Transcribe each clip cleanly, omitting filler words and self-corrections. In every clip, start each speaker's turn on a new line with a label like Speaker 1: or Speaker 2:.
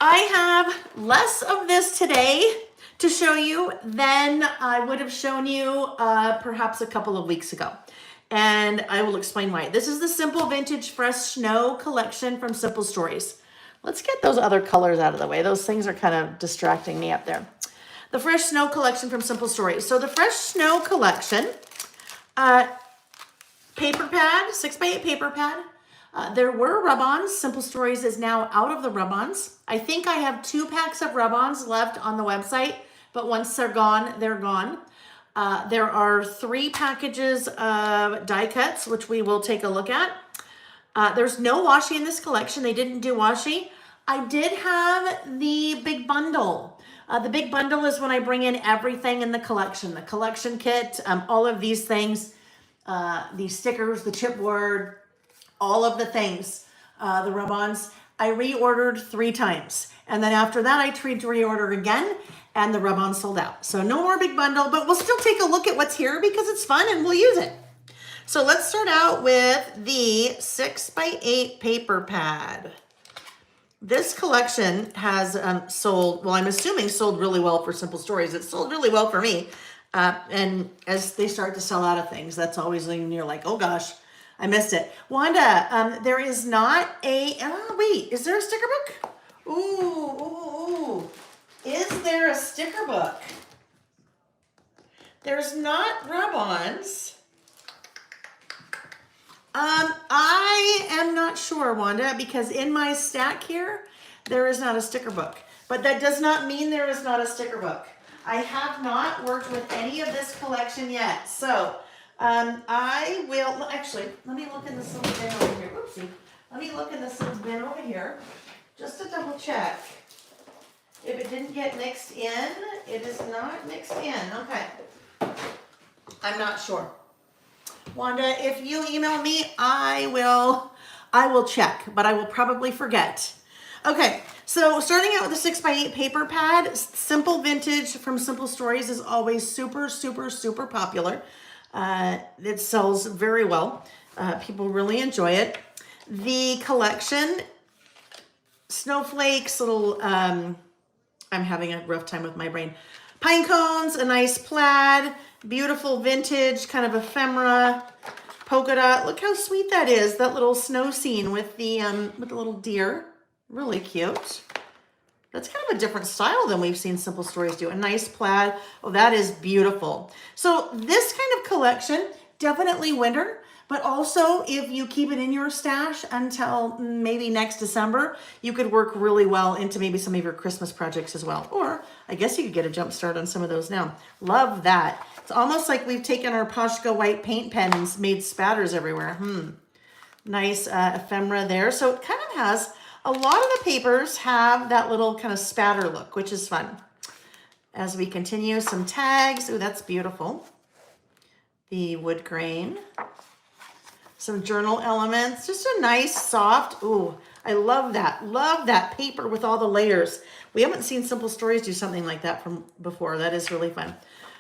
Speaker 1: I have less of this today to show you than I would have shown you perhaps a couple of weeks ago. And I will explain why. This is the Simple Vintage Fresh Snow collection from Simple Stories. Let's get those other colors out of the way. Those things are kind of distracting me up there. The Fresh Snow collection from Simple Stories. So the Fresh Snow collection, paper pad, 6x8 paper pad. There were rub-ons. Simple Stories is now out of the rub-ons. I think I have 2 packs of rub-ons left on the website, but once they're gone, they're gone. There are 3 packages of die cuts, which we will take a look at. There's no washi in this collection. They didn't do washi. I did have the big bundle. The big bundle is when I bring in everything in the collection kit, all of these things, these stickers, the chipboard, all of the things, the rub-ons. I reordered 3 times. And then after that, I tried to reorder again and the rub-on sold out. So no more big bundle, but we'll still take a look at what's here because it's fun and we'll use it. So let's start out with the 6x8 paper pad. This collection has sold, well, I'm assuming sold really well for Simple Stories. It sold really well for me. And as they start to sell out of things, that's always when you're like, oh gosh, I missed it. Wanda, there is not a, wait, is there a sticker book? Ooh. Is there a sticker book? There's not rub-ons. I am not sure, Wanda, because in my stack here, there is not a sticker book. But that does not mean there is not a sticker book. I have not worked with any of this collection yet. So, I will, actually, let me look in this little bin over here. Whoopsie. Let me look in this little bin over here, just to double check. If it didn't get mixed in, it is not mixed in. Okay. I'm not sure. Wanda, if you email me, I will check, but I will probably forget. Okay, so starting out with the 6x8 paper pad, Simple Vintage from Simple Stories is always super, super, super popular. It sells very well. People really enjoy it. The collection, snowflakes, little, I'm having a rough time with my brain. Pine cones, a nice plaid, beautiful vintage, kind of ephemera, polka dot. Look how sweet that is, that little snow scene with the little deer. Really cute. That's kind of a different style than we've seen Simple Stories do. A nice plaid. Oh, that is beautiful. So this kind of collection, definitely winter, but also if you keep it in your stash until maybe next December, you could work really well into maybe some of your Christmas projects as well. Or I guess you could get a jump start on some of those now. Love that. It's almost like we've taken our Poshka white paint pen and made spatters everywhere. Nice ephemera there. So it kind of has, a lot of the papers have that little kind of spatter look, which is fun. As we continue, some tags. Ooh, that's beautiful. The wood grain. Some journal elements. Just a nice, soft, ooh, I love that. Love that paper with all the layers. We haven't seen Simple Stories do something like that from before. That is really fun.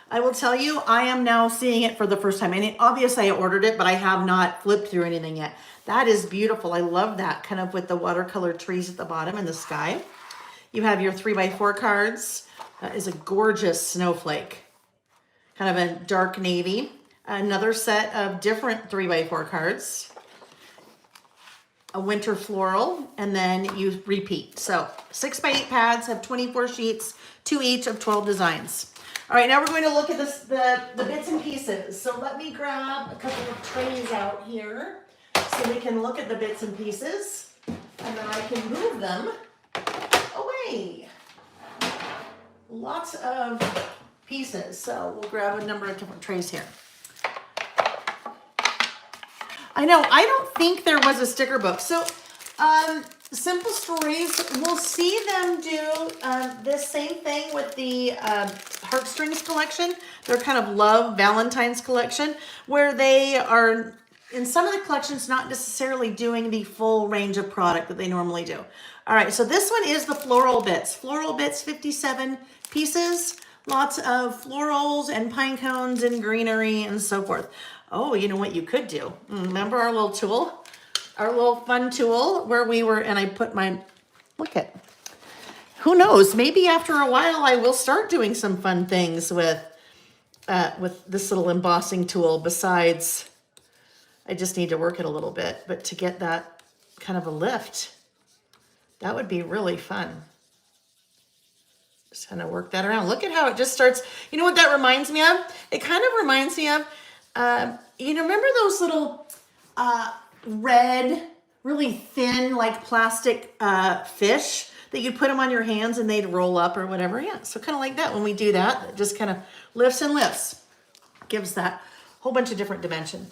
Speaker 1: I will tell you, I am now seeing it for the first time. And obviously I ordered it, but I have not flipped through anything yet. That is beautiful. I love that, kind of with the watercolor trees at the bottom and the sky. You have your 3x4 cards. That is a gorgeous snowflake. Kind of a dark navy. Another set of different 3x4 cards. A winter floral, and then you repeat. So 6x8 pads have 24 sheets, 2 each of 12 designs. All right, now we're going to look at this, the bits and pieces. So let me grab a couple of trays out here so we can look at the bits and pieces, and then I can move them away. Lots of pieces, so we'll grab a number of different trays here. I know, I don't think there was a sticker book. So Simple Stories, we'll see them do this same thing with the Heartstrings collection, their kind of Love Valentine's collection, where they are, in some of the collections, not necessarily doing the full range of product that they normally do. All right, so this one is the Floral Bits. Floral Bits, 57 pieces, lots of florals and pine cones and greenery and so forth. Oh, you know what you could do? Remember our little tool? Our little fun tool where we were, and I put my, look at, who knows? Maybe after a while I will start doing some fun things with this little embossing tool. Besides, I just need to work it a little bit, but to get that kind of a lift, that would be really fun. Just kind of work that around. Look at how it just starts. You know what that reminds me of? It kind of reminds me of, remember those little red, really thin, like plastic fish that you'd put them on your hands and they'd roll up or whatever? Yeah, so kind of like that. When we do that, it just kind of lifts and lifts. Gives that whole bunch of different dimension.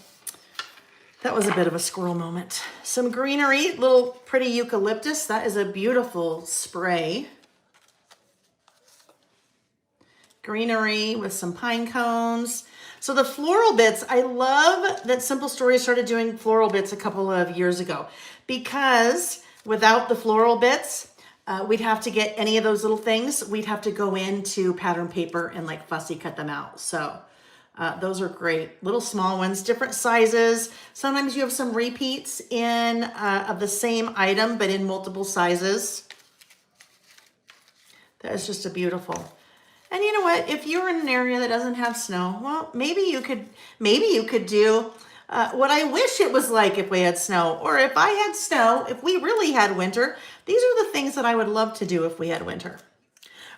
Speaker 1: That was a bit of a squirrel moment. Some greenery, little pretty eucalyptus. That is a beautiful spray. Greenery with some pine cones. So the floral bits, I love that Simple Stories started doing floral bits a couple of years ago, because without the floral bits, we'd have to get any of those little things. We'd have to go into pattern paper and like fussy cut them out. So those are great. Little small ones, different sizes. Sometimes you have some repeats in of the same item, but in multiple sizes. That is just a beautiful. And you know what? If you're in an area that doesn't have snow, well, maybe you could do what I wish it was like if we had snow, or if I had snow, if we really had winter. These are the things that I would love to do if we had winter.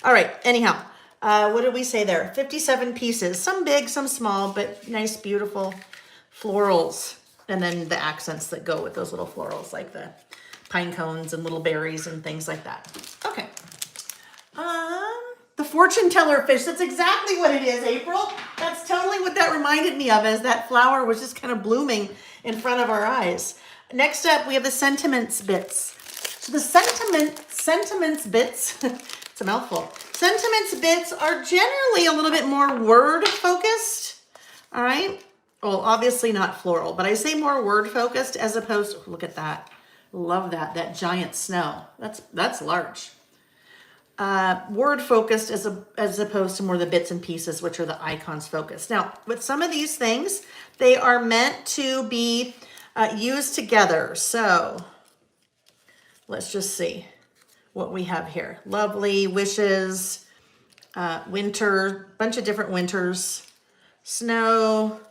Speaker 1: All right. Anyhow, what did we say there? 57 pieces, some big, some small, but nice, beautiful florals. And then the accents that go with those little florals, like the pine cones and little berries and things like that. Okay. The fortune teller fish. That's exactly what it is, April. That's totally what that reminded me of, as that flower was just kind of blooming in front of our eyes. Next up, we have the sentiments bits. So the sentiments bits, it's a mouthful. Sentiments bits are generally a little bit more word focused. All right. Well, obviously not floral, but I say more word focused as opposed to, look at that. Love that giant snow. That's large. Word focused as opposed to more the bits and pieces, which are the icons focused. Now, with some of these things, they are meant to be used together. So let's just see what we have here. Lovely, wishes, winter, bunch of different winters, snow.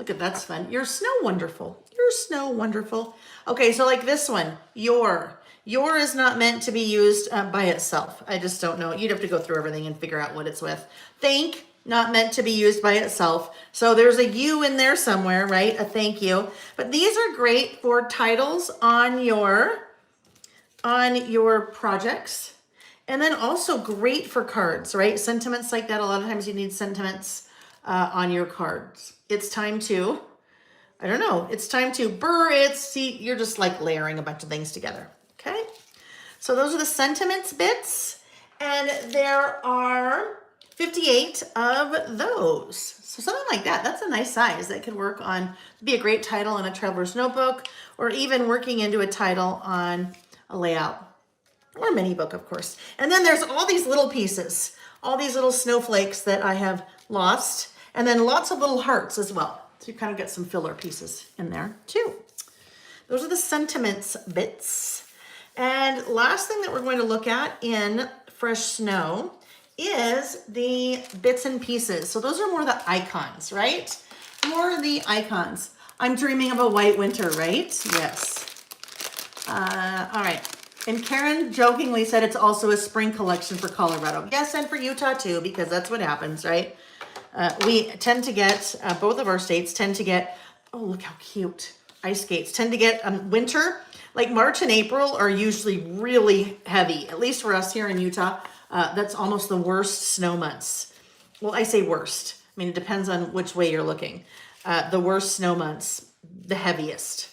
Speaker 1: Look at that's fun. You're snow wonderful. You're snow wonderful. Okay, so like this one, your is not meant to be used by itself. I just don't know. You'd have to go through everything and figure out what it's with. Thank, not meant to be used by itself. So there's a U in there somewhere, right? A thank you. But these are great for titles on your projects. And then also great for cards, right? Sentiments like that. A lot of times you need sentiments on your cards. It's time to, I don't know. It's time to see, you're just like layering a bunch of things together. Okay, so those are the sentiments bits, and there are 58 of those. So something like that, that's a nice size. That could work on, be a great title in a traveler's notebook, or even working into a title on a layout, or a mini book, of course. And then there's all these little pieces, all these little snowflakes that I have lost, and then lots of little hearts as well. So you kind of get some filler pieces in there too. Those are the sentiments bits. And last thing that we're going to look at in Fresh Snow is the bits and pieces. So those are more the icons, right? More the icons. I'm dreaming of a white winter, right? Yes. All right. And Karen jokingly said it's also a spring collection for Colorado. Yes, and for Utah too, because that's what happens, right? We tend to get, both of our states tend to get, oh, look how cute. Ice skates tend to get winter. Like March and April are usually really heavy, at least for us here in Utah. That's almost the worst snow months. Well, I say worst. I mean, it depends on which way you're looking. The worst snow months, the heaviest.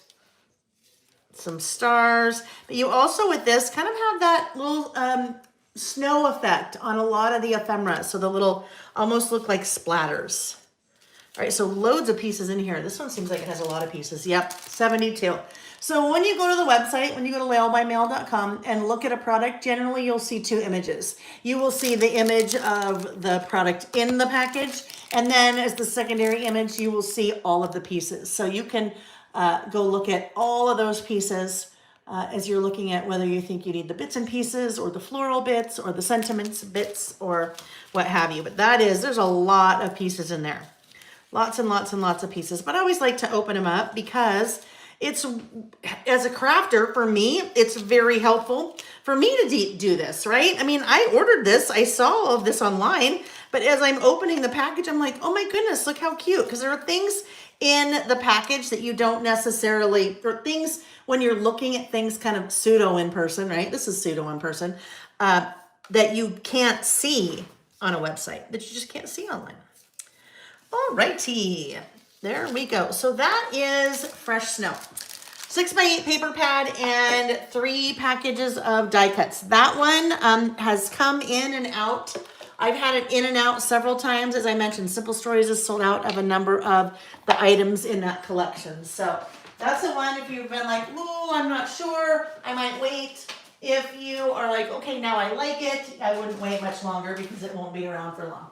Speaker 1: Some stars. But you also, with this, kind of have that little snow effect on a lot of the ephemera. So the little, almost look like splatters. All right, so loads of pieces in here. This one seems like it has a lot of pieces. Yep, 72. So when you go to the website, when you go to lailbymail.com and look at a product, generally you'll see two images. You will see the image of the product in the package, and then as the secondary image, you will see all of the pieces. So you can go look at all of those pieces as you're looking at whether you think you need the bits and pieces or the floral bits or the sentiments bits or what have you. But there's a lot of pieces in there. Lots and lots and lots of pieces. But I always like to open them up because it's, as a crafter, for me, it's very helpful for me to do this, right? I mean, I ordered this. I saw all of this online. But as I'm opening the package, I'm like, oh my goodness, look how cute. Because there are things in the package that you don't necessarily, or things when you're looking at things kind of pseudo in person, right? This is pseudo in person, that you can't see on a website, that you just can't see online. All righty, there we go. So that is fresh snow. 6x8 paper pad and 3 packages of die cuts. That one has come in and out. I've had it in and out several times. As I mentioned, Simple Stories is sold out of a number of the items in that collection. So that's the one if you've been like, ooh, I'm not sure, I might wait. If you are like, okay, now I like it, I wouldn't wait much longer because it won't be around for long.